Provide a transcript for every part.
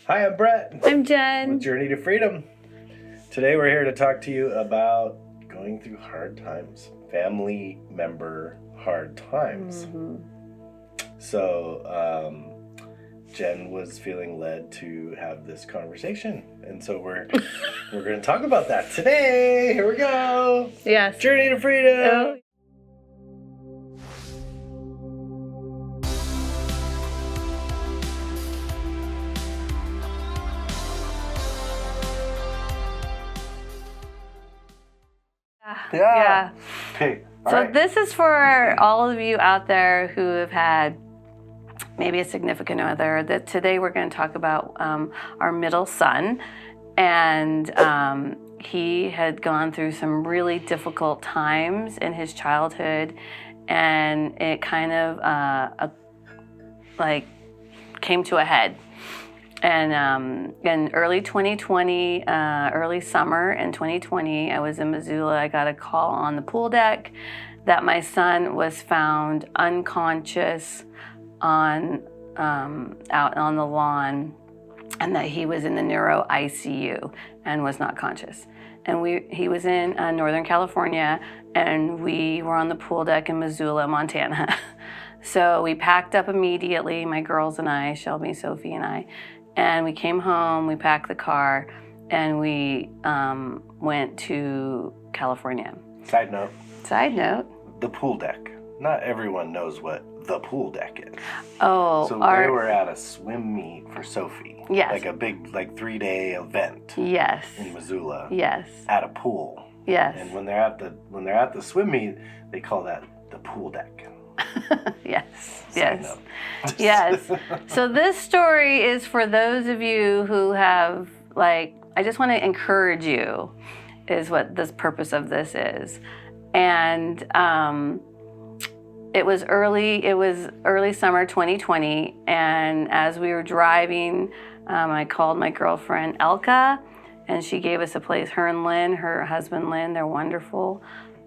Hi, I'm Brett. I'm Jen. With Journey to Freedom. Today we're here to talk to you about going through hard times, family member hard times. Mm-hmm. So, Jen was feeling led to have this conversation, and so we're going to talk about that today. Here we go. Yes. Journey to Freedom. Oh. Yeah. Okay. So this is for all of you out there who have had maybe a significant other. That today we're going to talk about our middle son, and he had gone through some really difficult times in his childhood, and it kind of came to a head. And in early 2020, early summer in 2020, I was in Missoula. I got a call on the pool deck that my son was found unconscious out on the lawn, and that he was in the neuro ICU and was not conscious. And he was in Northern California, and we were on the pool deck in Missoula, Montana. So we packed up immediately, my girls and I, Shelby, Sophie, and I. And we came home, we packed the car, and we went to California. Side note. The pool deck. Not everyone knows what the pool deck is. Oh. So they were at a swim meet for Sophie. Yes. Like a big 3-day event. Yes. In Missoula. Yes. At a pool. Yes. And when they're at the swim meet, they call that the pool deck. Yes. Side Yes. note. Yes. So this story is for those of you who have, I just want to encourage you, is what the purpose of this is. And it was early summer 2020, and as we were driving, I called my girlfriend Elka, and she gave us a place. Her and Lynn, her husband Lynn, they're wonderful.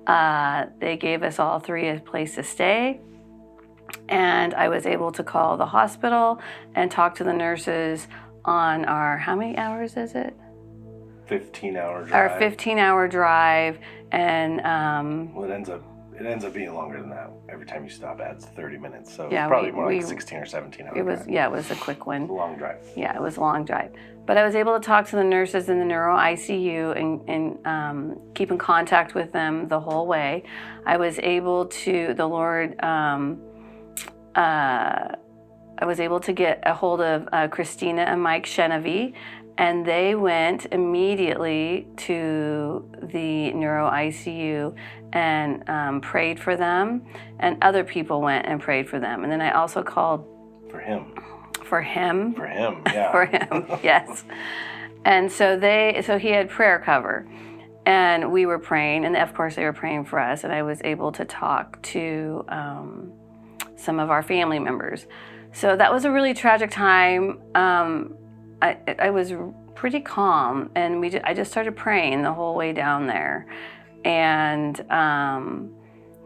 They gave us all three a place to stay. And I was able to call the hospital and talk to the nurses on our, how many hours is it? 15-hour drive. Our 15-hour drive. And well, it ends up being longer than that. Every time you stop adds 30 minutes. So yeah, it's probably more like 16 or 17 hours. It was a quick one. It's a long drive. Yeah, it was a long drive. But I was able to talk to the nurses in the neuro ICU and keep in contact with them the whole way. I was able to, I was able to get a hold of Christina and Mike Chenevy, and they went immediately to the neuro ICU and prayed for them, and other people went and prayed for them. And then I also called for him. For him, yeah. For him, yes. And so he had prayer cover, and we were praying, and of course they were praying for us, and I was able to talk to some of our family members. So that was a really tragic time. I was pretty calm, and I just started praying the whole way down there. And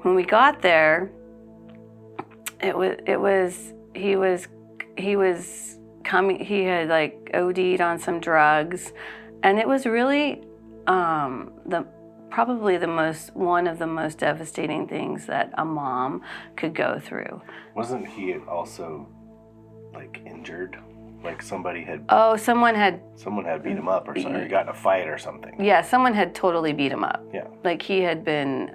when we got there, he was coming. He had OD'd on some drugs, and it was really probably one of the most devastating things that a mom could go through. Wasn't he also injured? Somebody had. Oh, someone had beat him up or something. Or he got in a fight or something. Yeah, someone had totally beat him up. Yeah. He had been.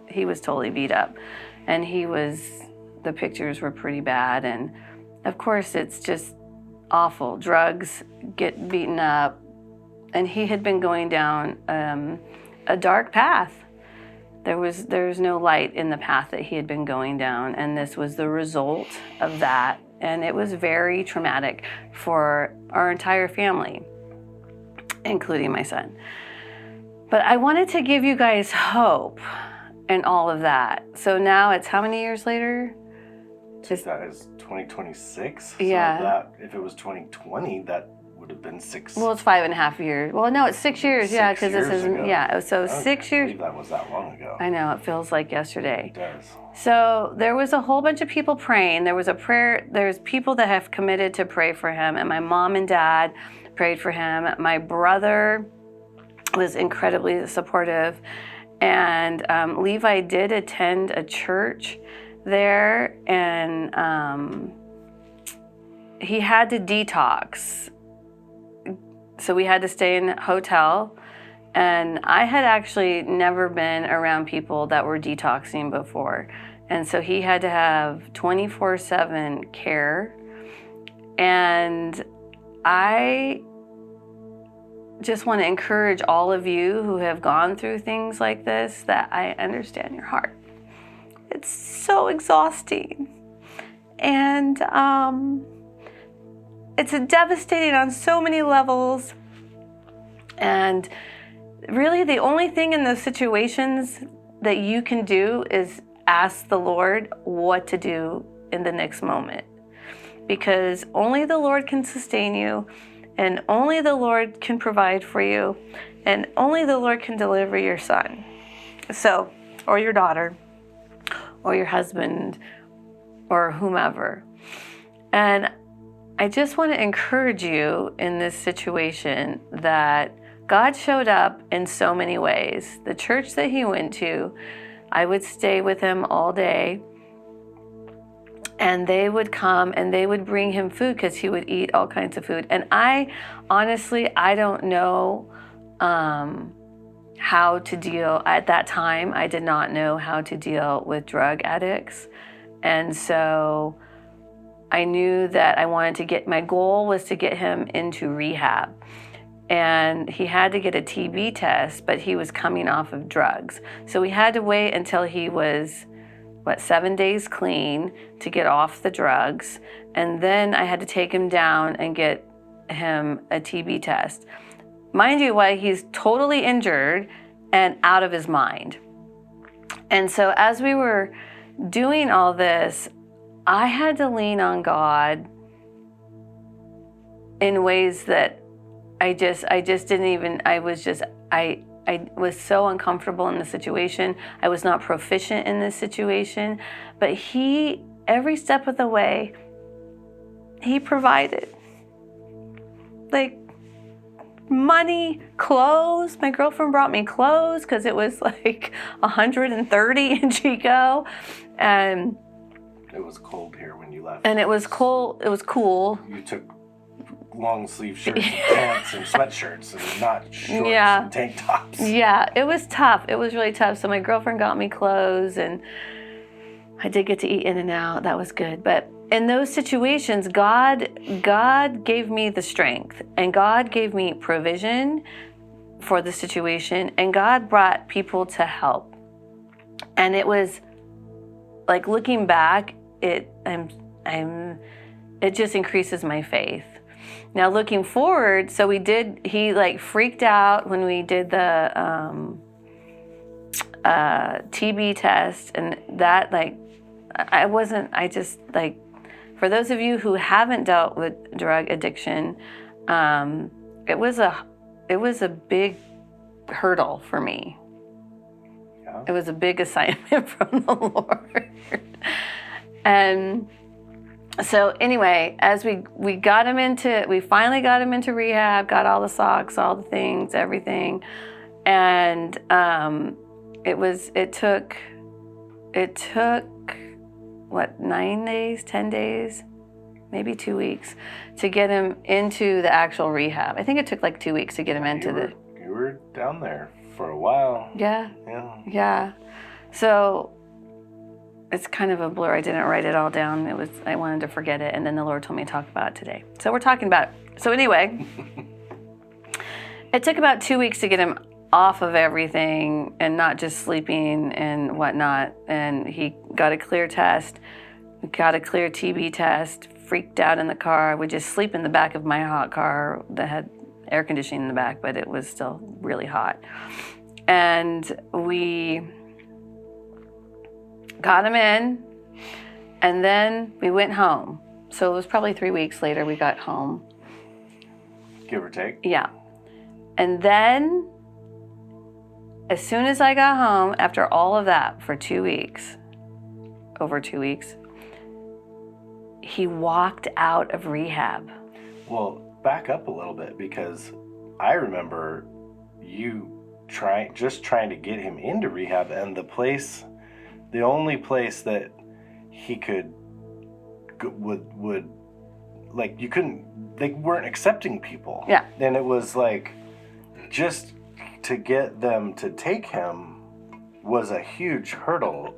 He was totally beat up, and the pictures were pretty bad, and of course it's just awful. Drugs, get beaten up, and he had been going down a dark path. There was no light in the path that he had been going down, and this was the result of that. And it was very traumatic for our entire family, including my son. But I wanted to give you guys hope in all of that. So now it's how many years later? That is 2026. Yeah. So if it was 2020, that would would have been 6. Well, it's 5.5 years. Well, no, it's 6 years. Yeah, because this is ago. yeah. So I 6 years. believe that was that long ago. I know, it feels like yesterday. It does. So there was a whole bunch of people praying. There was a prayer. There's people that have committed to pray for him, and my mom and dad prayed for him. My brother was incredibly supportive, and Levi did attend a church there, and he had to detox. So we had to stay in a hotel. And I had actually never been around people that were detoxing before. And so he had to have 24/7 care. And I just want to encourage all of you who have gone through things like this that I understand your heart. It's so exhausting. And it's devastating on so many levels. And really, the only thing in those situations that you can do is ask the Lord what to do in the next moment. Because only the Lord can sustain you, and only the Lord can provide for you, and only the Lord can deliver your son. So, or your daughter, or your husband, or whomever. And I just want to encourage you in this situation that God showed up in so many ways. The church that he went to, I would stay with him all day, and they would come and they would bring him food because he would eat all kinds of food. And I don't know how to deal. At that time, I did not know how to deal with drug addicts. And so I knew that my goal was to get him into rehab. And he had to get a TB test, but he was coming off of drugs. So we had to wait until he was, 7 days clean to get off the drugs. And then I had to take him down and get him a TB test. Mind you, while he's totally injured and out of his mind. And so as we were doing all this, I had to lean on God in ways that I was so uncomfortable in the situation. I was not proficient in this situation, but he, every step of the way, he provided. Like money, clothes. My girlfriend brought me clothes because it was like 130 in Chico. And it was cold here when you left. And it was cold. It was cool. You took long sleeve shirts and pants and sweatshirts and not shorts and tank tops. Yeah, it was tough. It was really tough. So my girlfriend got me clothes, and I did get to eat In-N-Out. That was good. But in those situations, God gave me the strength, and God gave me provision for the situation, and God brought people to help. And it was like, looking back, it just increases my faith. Now looking forward, so he like freaked out when we did the TB test, and that, like, for those of you who haven't dealt with drug addiction, it was a big hurdle for me. Yeah. It was a big assignment from the Lord. And so anyway, as we finally got him into rehab, got all the socks, all the things, everything. And it took 9 days, 10 days, maybe 2 weeks to get him into the actual rehab. I think it took like 2 weeks to get him into You were down there for a while. Yeah. So it's kind of a blur. I didn't write it all down. I wanted to forget it, and then the Lord told me to talk about it today. So we're talking about it. So anyway, it took about 2 weeks to get him off of everything and not just sleeping and whatnot. And he got a clear test, got a clear TB test, freaked out in the car. I would just sleep in the back of my hot car that had air conditioning in the back, but it was still really hot. And we got him in, and then we went home. So it was probably 3 weeks later we got home. Give or take. Yeah. And then, as soon as I got home, after all of that for 2 weeks, over 2 weeks, he walked out of rehab. Well, back up a little bit, because I remember you trying to get him into rehab, and the only place that he could would like, you couldn't, they weren't accepting people. Yeah. And it was like, just to get them to take him was a huge hurdle.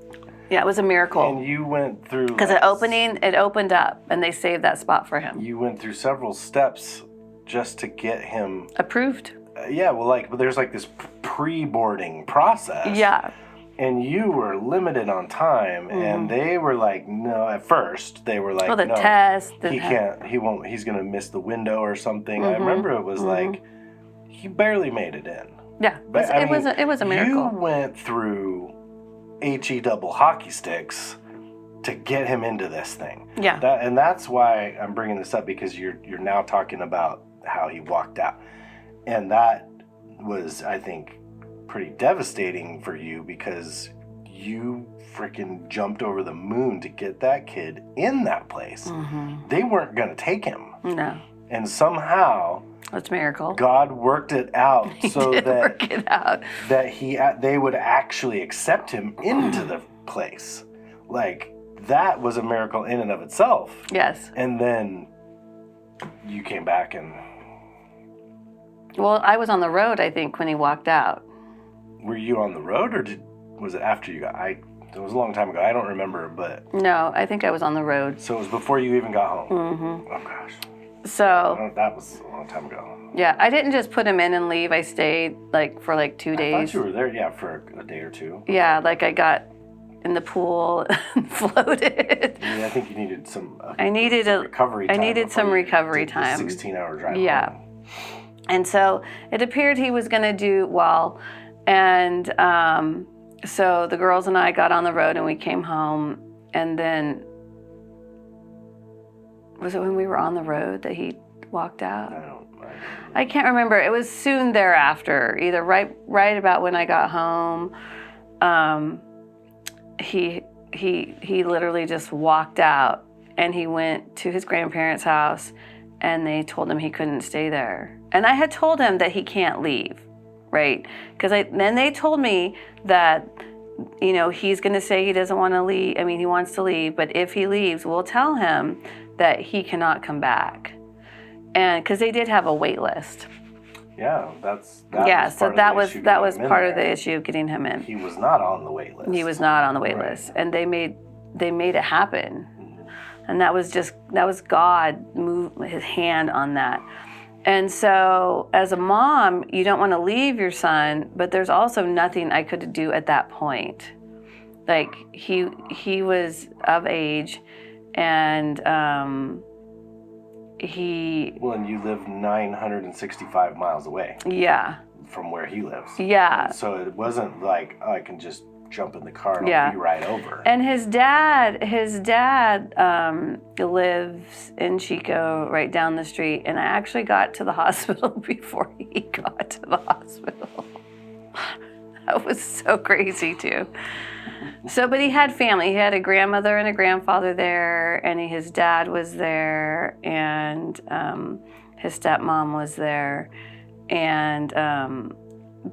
Yeah, it was a miracle. And you went through... Because it opened up, and they saved that spot for him. You went through several steps just to get him... Approved. Yeah, well, like, there's like this pre-boarding process. Yeah. And you were limited on time, and they were like, no, at first, they were like, well, the no, test. he's going to miss the window or something. I remember it was like, he barely made it in. Yeah, But, it was a miracle. You went through HE double hockey sticks to get him into this thing. Yeah. And that's why I'm bringing this up, because you're now talking about how he walked out. And that was, I think, pretty devastating for you, because you freaking jumped over the moon to get that kid in that place. They weren't going to take him. No. And somehow... That's a miracle. God worked it out so that they would actually accept him into the place. Like, that was a miracle in and of itself. Yes. And then you came back and... Well, I was on the road, I think, when he walked out. Were you on the road, or was it after you got... It was a long time ago. I don't remember, but... No, I think I was on the road. So it was before you even got home. Oh, gosh. So... That was a long time ago. Yeah, I didn't just put him in and leave. I stayed, for 2 days. I thought you were there, for a day or two. Yeah, I got in the pool and floated. Yeah, I think you needed some... recovery time. I needed some recovery time. 16-hour drive. Yeah. Home. And so it appeared he was going to do well. And so the girls and I got on the road and we came home. And then, was it when we were on the road that he walked out? I can't remember. It was soon thereafter, either right about when I got home. He literally just walked out, and he went to his grandparents' house, and they told him he couldn't stay there. And I had told him that he can't leave, right? Because then they told me that, he's going to say he doesn't want to leave. I mean, he wants to leave, but if he leaves, we'll tell him that he cannot come back. And because they did have a wait list. Yeah, that was part of the issue of getting him in. He was not on the wait list. He was not on the wait list, and they made it happen. And that was God move his hand on that. And so as a mom, you don't want to leave your son, but there's also nothing I could do at that point. Like, he was of age, and and you live 965 miles away. Yeah. From where he lives. Yeah. So it wasn't like, I can just jump in the car and I'll be right over. And his dad lives in Chico, right down the street, and I actually got to the hospital before he got to the hospital. That was so crazy too. So, but he had family. He had a grandmother and a grandfather there, and his dad was there, and his stepmom was there. And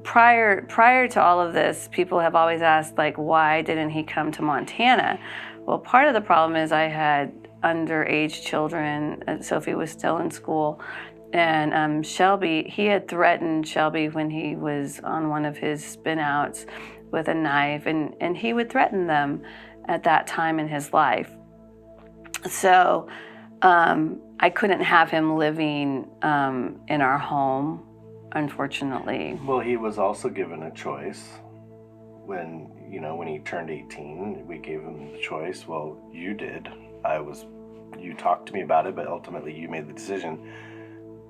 prior to all of this, people have always asked, why didn't he come to Montana? Well, part of the problem is I had underage children. Sophie was still in school. And he had threatened Shelby when he was on one of his spin-outs with a knife, and he would threaten them at that time in his life. So I couldn't have him living in our home, unfortunately. Well, he was also given a choice. When he turned 18, we gave him the choice. Well, you did. You talked to me about it, but ultimately you made the decision.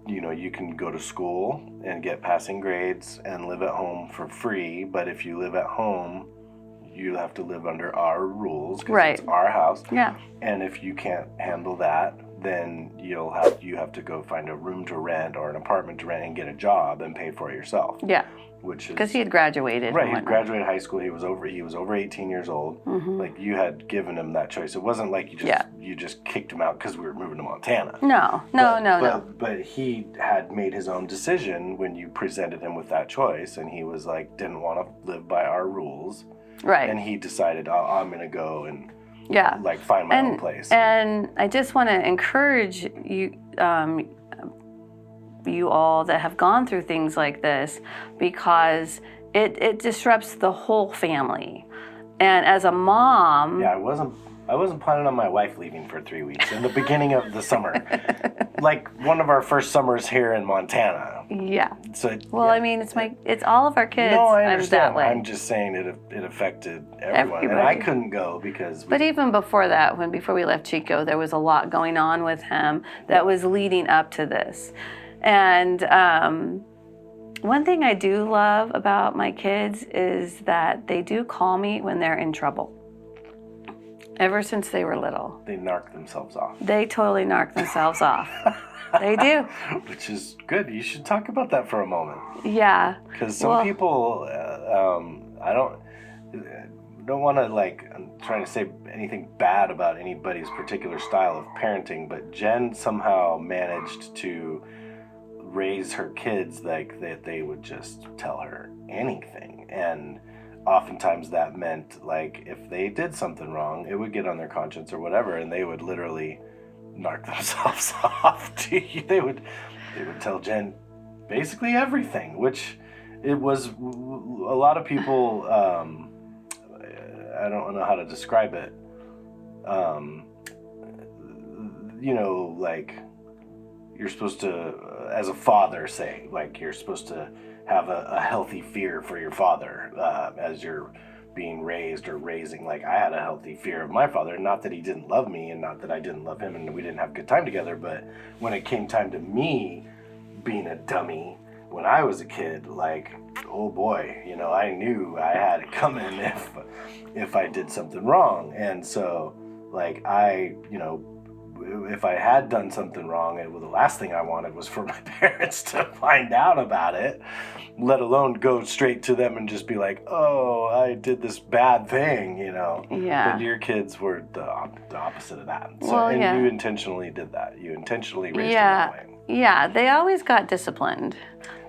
You can go to school and get passing grades and live at home for free, but if you live at home, you have to live under our rules, because it's our house. Yeah. And if you can't handle that, then you have to go find a room to rent or an apartment to rent and get a job and pay for it yourself. Yeah. Which is because he had graduated. Right, he graduated high school. He was over 18 years old. Like, you had given him that choice. It wasn't like you just kicked him out because we were moving to Montana. No. But he had made his own decision when you presented him with that choice, and he was like, didn't want to live by our rules. Right. And he decided, I'm going to go and like find my own place. And I just want to encourage you, you all that have gone through things like this, because it disrupts the whole family. And as a mom, I wasn't planning on my wife leaving for 3 weeks in the beginning of the summer, like one of our first summers here in Montana. Yeah. So I mean, it's all of our kids. No, I understand. That way. I'm just saying it affected everyone, and I couldn't go because. But even before that, before we left Chico, there was a lot going on with him that was leading up to this. And one thing I do love about my kids is that they do call me when they're in trouble. Ever since they were little. They narc themselves off. They totally narc themselves off. They do. Which is good. You should talk about that for a moment. Yeah. Because some people, I don't want to, like, I'm trying to say anything bad about anybody's particular style of parenting, but Jen somehow managed to raise her kids like that they would just tell her anything. And oftentimes that meant, like, if they did something wrong, it would get on their conscience or whatever, and they would literally narc themselves off to you. They would tell Jen basically everything, which it was a lot of people, I don't know how to describe it, like, you're supposed to, as a father, say, like, you're supposed to have a healthy fear for your father as you're being raised or raising. Like, I had a healthy fear of my father, not that he didn't love me and not that I didn't love him and we didn't have a good time together, but when it came time to me being a dummy when I was a kid, like, oh boy, I knew I had it coming if I did something wrong. And so, like, if I had done something wrong, the last thing I wanted was for my parents to find out about it, let alone go straight to them and just be like, oh, I did this bad thing, Yeah. But your kids were the opposite of that. So, Well, and you intentionally did that. You intentionally raised them that way. Yeah, they always got disciplined.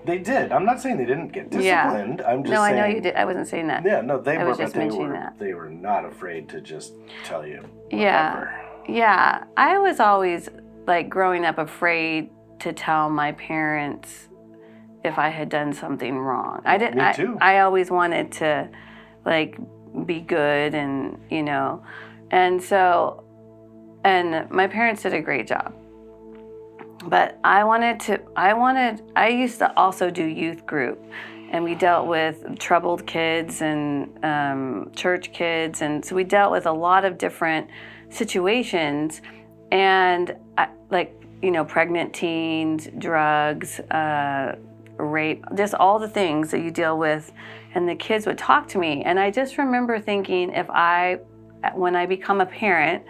They did. I'm not saying they didn't get disciplined. I'm just saying. No, I know you did. I wasn't saying that. Yeah, no, they were, just mentioning that. They were not afraid to just tell you. Yeah. Yeah, I was always, like, growing up afraid to tell my parents if I had done something wrong. Me too. I always wanted to, like, be good and, and so, and my parents did a great job. But I used to also do youth group, and we dealt with troubled kids and church kids, and so we dealt with a lot of different situations, and pregnant teens, drugs, rape, just all the things that you deal with, and the kids would talk to me, and I just remember thinking, when I become a parent,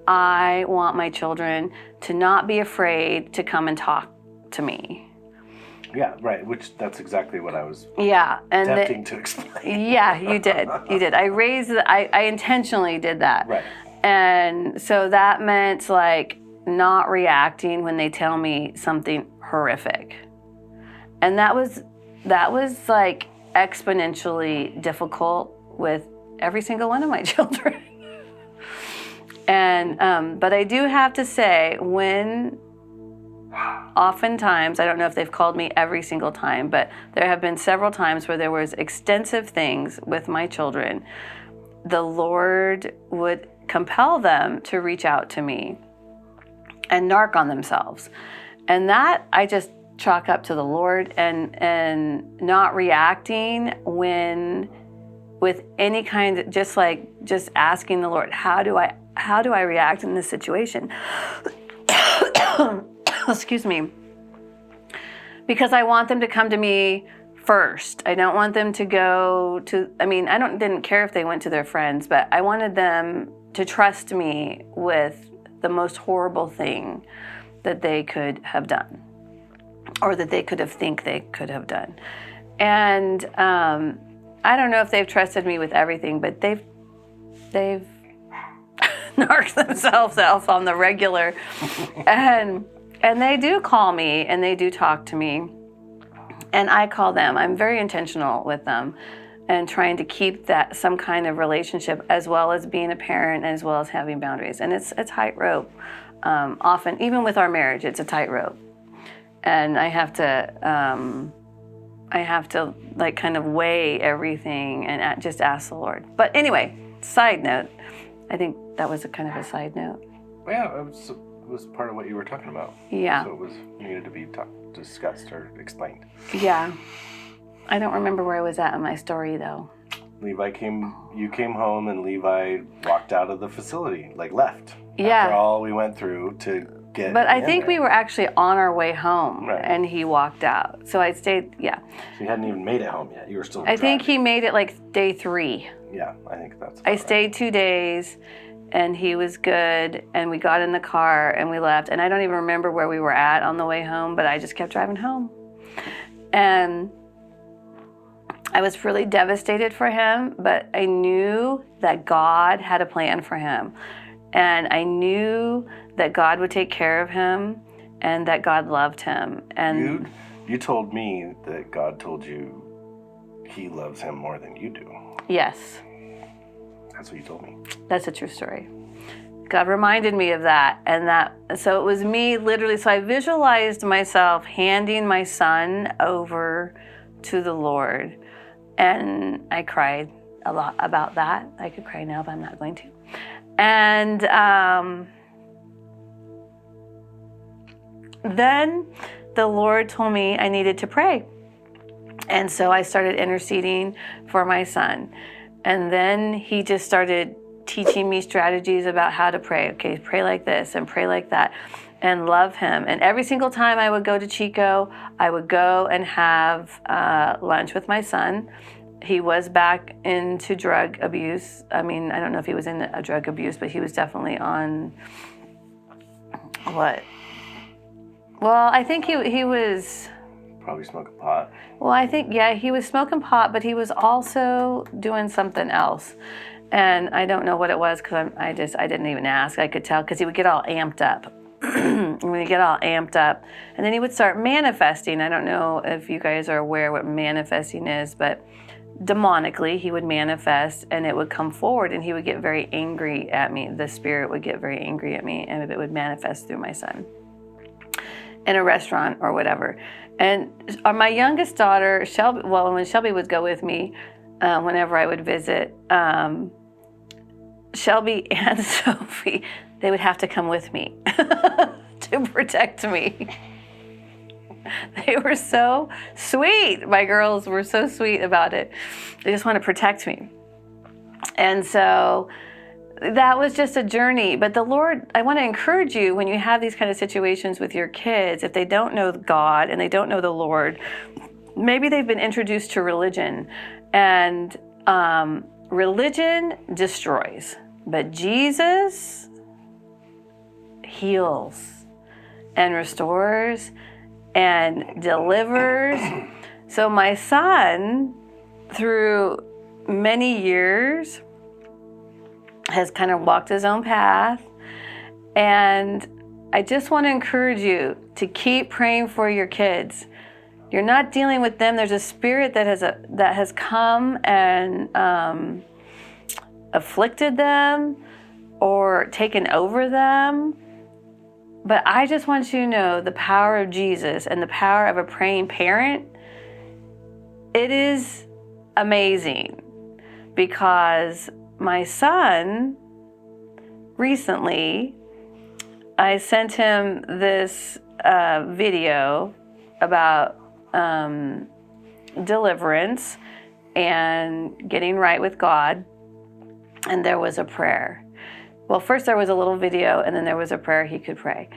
I want my children to not be afraid to come and talk to me. Yeah, right, that's exactly what I was attempting to explain. Yeah, you did. I intentionally did that. Right. And so that meant, like, not reacting when they tell me something horrific. And that was like exponentially difficult with every single one of my children. And but I do have to say, oftentimes, I don't know if they've called me every single time, but there have been several times where there was extensive things with my children. The Lord would compel them to reach out to me and narc on themselves. And that I just chalk up to the Lord and not reacting with any kind of, just asking the Lord, how do I react in this situation? Excuse me. Because I want them to come to me first. I don't want them to go to, didn't care if they went to their friends, but I wanted them to trust me with the most horrible thing that they could have done, or that they could have done. And I don't know if they've trusted me with everything, but they've narked themselves out on the regular. And they do call me and they do talk to me. And I call them. I'm very intentional with them and trying to keep that some kind of relationship, as well as being a parent, as well as having boundaries. And it's a tightrope. Often, even with our marriage, it's a tightrope. And I have to like kind of weigh everything and just ask the Lord. But anyway, side note, I think that was a kind of a side note. Yeah, it was part of what you were talking about. Yeah. So it needed to be discussed or explained. Yeah. I don't remember where I was at in my story though. You came home and Levi walked out of the facility, like left. Yeah. After all we went through to get But I in think there. we were actually on our way home, Right. and he walked out. So I stayed, yeah. So you hadn't even made it home yet. You were still I think driving. he made it like day 3. Yeah, I think that's I about stayed 2 days, and he was good, and we got in the car and we left. And I don't even remember where we were at on the way home, but I just kept driving home. And I was really devastated for him, but I knew that God had a plan for him. And I knew that God would take care of him and that God loved him. And You told me that God told you he loves him more than you do. yes, That's what you told me. that's a true story. God reminded me of that. So it was me literally. So I visualized myself handing my son over to the Lord. And I cried a lot about that. I could cry now, but I'm not going to. And then the Lord told me I needed to pray. And so I started interceding for my son. And then he just started teaching me strategies about how to pray. Okay, pray like this and pray like that and love him. And every single time I would go to Chico, I would go and have lunch with my son. He was back into drug abuse. I mean, I don't know if he was in a drug abuse, but he was definitely on what? Well, I think he was... Probably smoking pot. Well, I think, yeah, he was smoking pot, but he was also doing something else. And I don't know what it was because I didn't even ask. I could tell because he would get all amped up. When he get all amped up, and then he would start manifesting. I don't know if you guys are aware what manifesting is, but demonically he would manifest and it would come forward and he would get very angry at me. The spirit would get very angry at me and it would manifest through my son in a restaurant or whatever. And my youngest daughter, Shelby, well, when Shelby would go with me, whenever I would visit, Shelby and Sophie, they would have to come with me to protect me. They were so sweet. My girls were so sweet about it. They just want to protect me. And so that was just a journey. But the Lord, I want to encourage you when you have these kind of situations with your kids, if they don't know God and they don't know the Lord, maybe they've been introduced to religion. And religion destroys, but Jesus heals and restores and delivers. So my son, through many years, has kind of walked his own path. And I just want to encourage you to keep praying for your kids. You're not dealing with them. There's a spirit that has come and afflicted them or taken over them. But I just want you to know the power of Jesus and the power of a praying parent. It is amazing because my son, recently, I sent him this video about deliverance and getting right with God. And there was a prayer. Well, first there was a little video and then there was a prayer he could pray.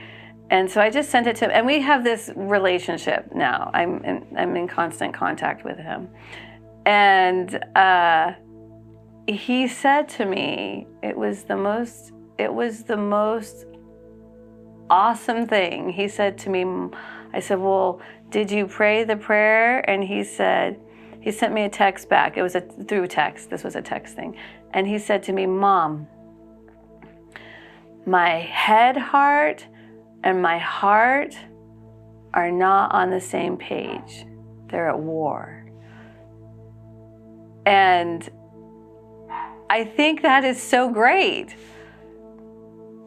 And so I just sent it to him. And we have this relationship now. I'm in constant contact with him. And he said to me, it was the most awesome thing. He said to me, I said, well, did you pray the prayer? And he said, he sent me a text back. It was through text. This was a text thing. And he said to me, Mom, my head heart and my heart are not on the same page. They're at war. And I think that is so great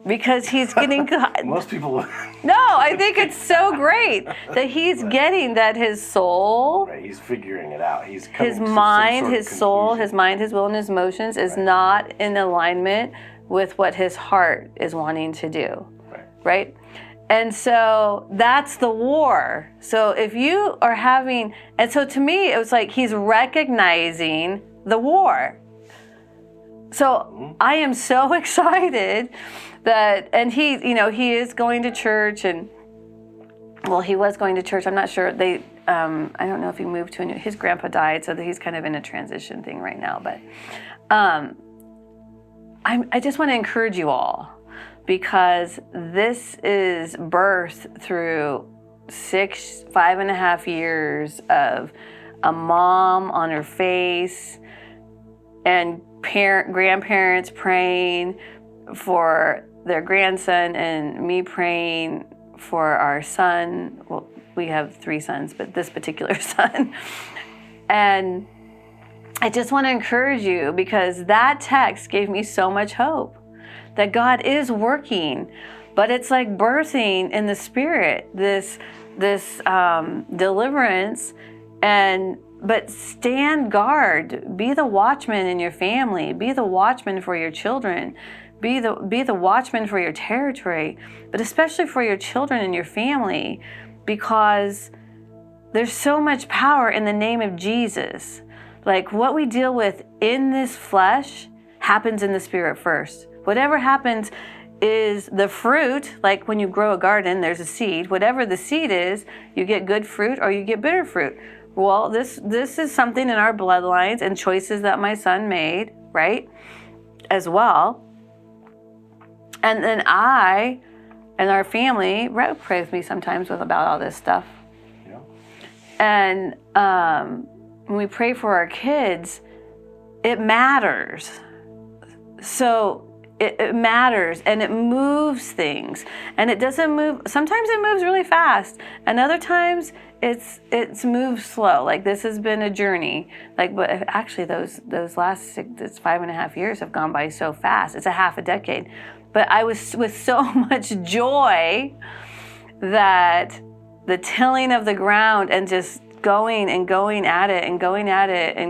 because he's getting... Most people... No, I think it's so great that he's getting that his soul... Right, he's figuring it out. He's coming his to mind, some sort his of soul, conclusion. his mind, his will, and his emotions is not in alignment with what his heart is wanting to do, right? And so that's the war. So if you are having... And so to me, it was like he's recognizing the war. So I am so excited that, and he, he is going to church, and well, he was going to church. I'm not sure. I don't know if he moved to his grandpa died, so that he's kind of in a transition thing right now. But I just want to encourage you all, because this is birthed through 5.5 years of a mom on her face and grandparents praying for their grandson and me praying for our son. Well, we have 3 sons, but this particular son. And I just want to encourage you, because that text gave me so much hope that God is working, but it's like birthing in the spirit, this deliverance. But stand guard, be the watchman in your family, be the watchman for your children, be the watchman for your territory, but especially for your children and your family, because there's so much power in the name of Jesus. Like, what we deal with in this flesh happens in the spirit first. Whatever happens is the fruit, like when you grow a garden, there's a seed. Whatever the seed is, you get good fruit or you get bitter fruit. Well, this is something in our bloodlines and choices that my son made, right, as well. And then I and our family, Brett prays with me sometimes about all this stuff. Yeah. And when we pray for our kids, it matters. So it matters, and it moves things, and it doesn't move. Sometimes it moves really fast, and other times it's moved slow. Like, this has been a journey. Like, but actually those last 5.5 years have gone by so fast. It's a half a decade. But I was with so much joy that the tilling of the ground and just going at it and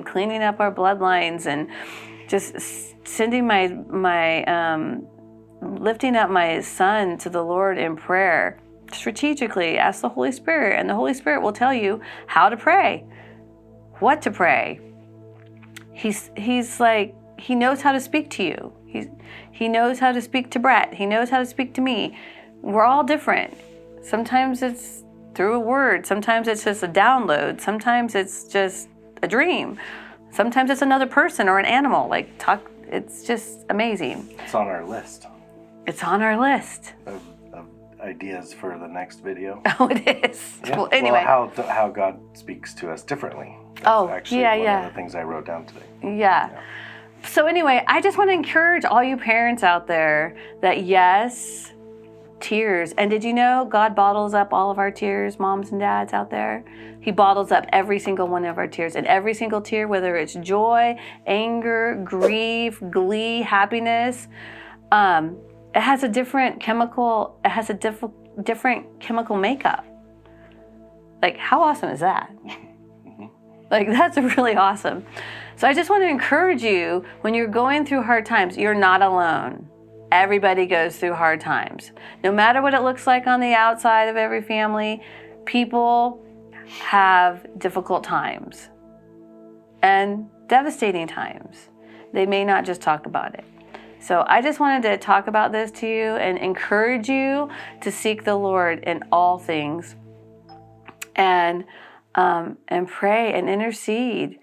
cleaning up our bloodlines and just sending my lifting up my son to the Lord in prayer, strategically ask the Holy Spirit, and the Holy Spirit will tell you how to pray, what to pray. He's like, he knows how to speak to you. He knows how to speak to Brett. He knows how to speak to me. We're all different. Sometimes it's through a word. Sometimes it's just a download. Sometimes it's just a dream. Sometimes it's another person or an animal. It's just amazing. It's on our list. It's on our list Of ideas for the next video. Oh, it is. Yeah. Well, anyway. Well, how God speaks to us differently. That's actually one of the things I wrote down today. Yeah. So anyway, I just want to encourage all you parents out there that yes, tears. And did you know God bottles up all of our tears, moms and dads out there? He bottles up every single one of our tears. And every single tear, whether it's joy, anger, grief, glee, happiness, it has a different chemical. It has a different chemical makeup. Like, how awesome is that? Like, that's really awesome. So I just want to encourage you, when you're going through hard times, you're not alone. Everybody goes through hard times. No matter what it looks like on the outside of every family, people have difficult times and devastating times. They may not just talk about it. So I just wanted to talk about this to you and encourage you to seek the Lord in all things and pray and intercede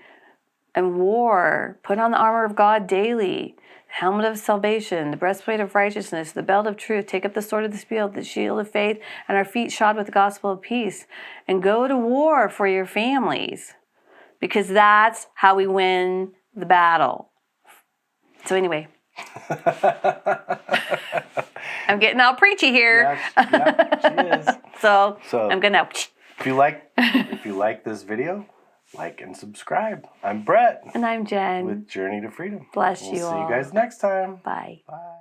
and war. Put on the armor of God daily, helmet of salvation, the breastplate of righteousness, the belt of truth. Take up the sword of the Spirit, the shield of faith, and our feet shod with the gospel of peace. And go to war for your families, because that's how we win the battle. So anyway, I'm getting all preachy here. Yeah, she is. So So I'm gonna. if you like this video, like and subscribe. I'm Brett And I'm Jen. with Journey to Freedom. Bless We'll you see all. you guys next time. Bye. Bye.